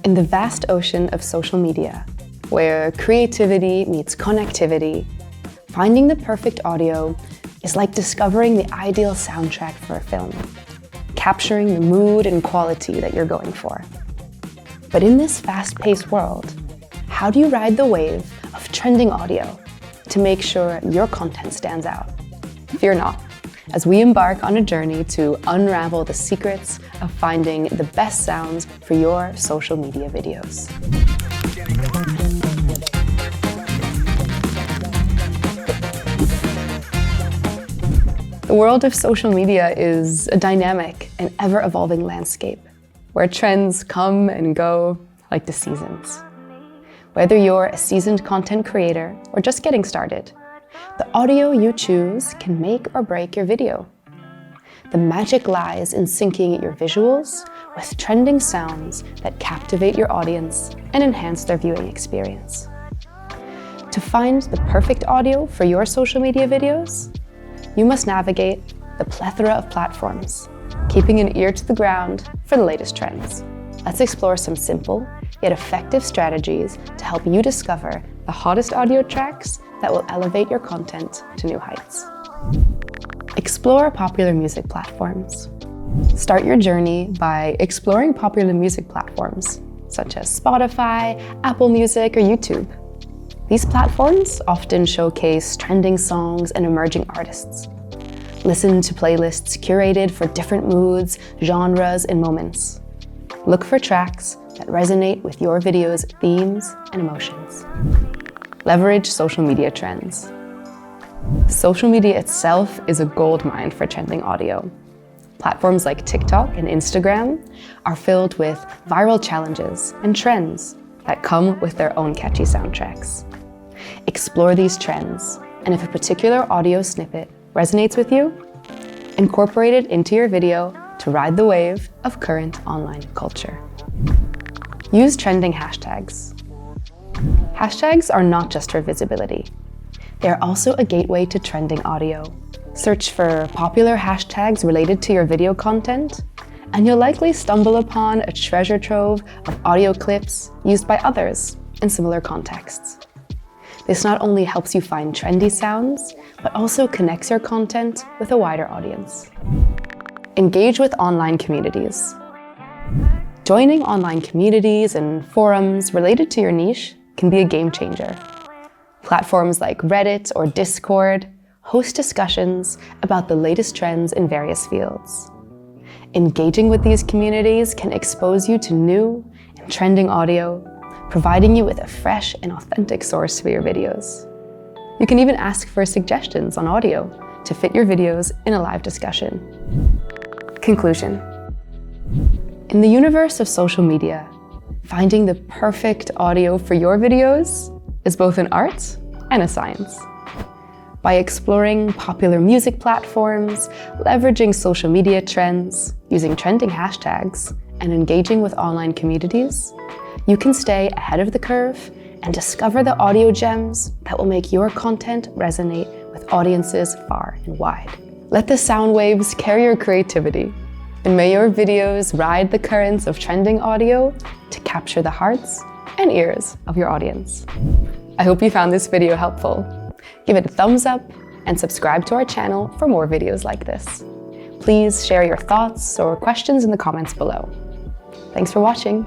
In the vast ocean of social media, where creativity meets connectivity, finding the perfect audio is like discovering the ideal soundtrack for a film, capturing the mood and quality that you're going for. But in this fast-paced world, how do you ride the wave of trending audio to make sure your content stands out? Fear not, as we embark on a journey to unravel the secrets of finding the best sounds for your social media videos. The world of social media is a dynamic and ever-evolving landscape, where trends come and go like the seasons. Whether you're a seasoned content creator or just getting started, the audio you choose can make or break your video. The magic lies in syncing your visuals with trending sounds that captivate your audience and enhance their viewing experience. To find the perfect audio for your social media videos, you must navigate the plethora of platforms, keeping an ear to the ground for the latest trends. Let's explore some simple yet effective strategies to help you discover the hottest audio tracks that will elevate your content to new heights. Explore popular music platforms. Start your journey by exploring popular music platforms such as Spotify, Apple Music, or YouTube. These platforms often showcase trending songs and emerging artists. Listen to playlists curated for different moods, genres, and moments. Look for tracks that resonate with your video's themes and emotions. Leverage social media trends. Social media itself is a goldmine for trending audio. Platforms like TikTok and Instagram are filled with viral challenges and trends that come with their own catchy soundtracks. Explore these trends, and if a particular audio snippet resonates with you, incorporate it into your video to ride the wave of current online culture. Use trending hashtags. Hashtags are not just for visibility. They are also a gateway to trending audio. Search for popular hashtags related to your video content, and you'll likely stumble upon a treasure trove of audio clips used by others in similar contexts. This not only helps you find trendy sounds, but also connects your content with a wider audience. Engage with online communities. Joining online communities and forums related to your niche can be a game changer. Platforms like Reddit or Discord host discussions about the latest trends in various fields. Engaging with these communities can expose you to new and trending audio, providing you with a fresh and authentic source for your videos. You can even ask for suggestions on audio to fit your videos in a live discussion. Conclusion. In the universe of social media, finding the perfect audio for your videos is both an art and a science. By exploring popular music platforms, leveraging social media trends, using trending hashtags, and engaging with online communities, you can stay ahead of the curve and discover the audio gems that will make your content resonate with audiences far and wide. Let the sound waves carry your creativity, and may your videos ride the currents of trending audio to capture the hearts and ears of your audience. I hope you found this video helpful. Give it a thumbs up and subscribe to our channel for more videos like this. Please share your thoughts or questions in the comments below. Thanks for watching.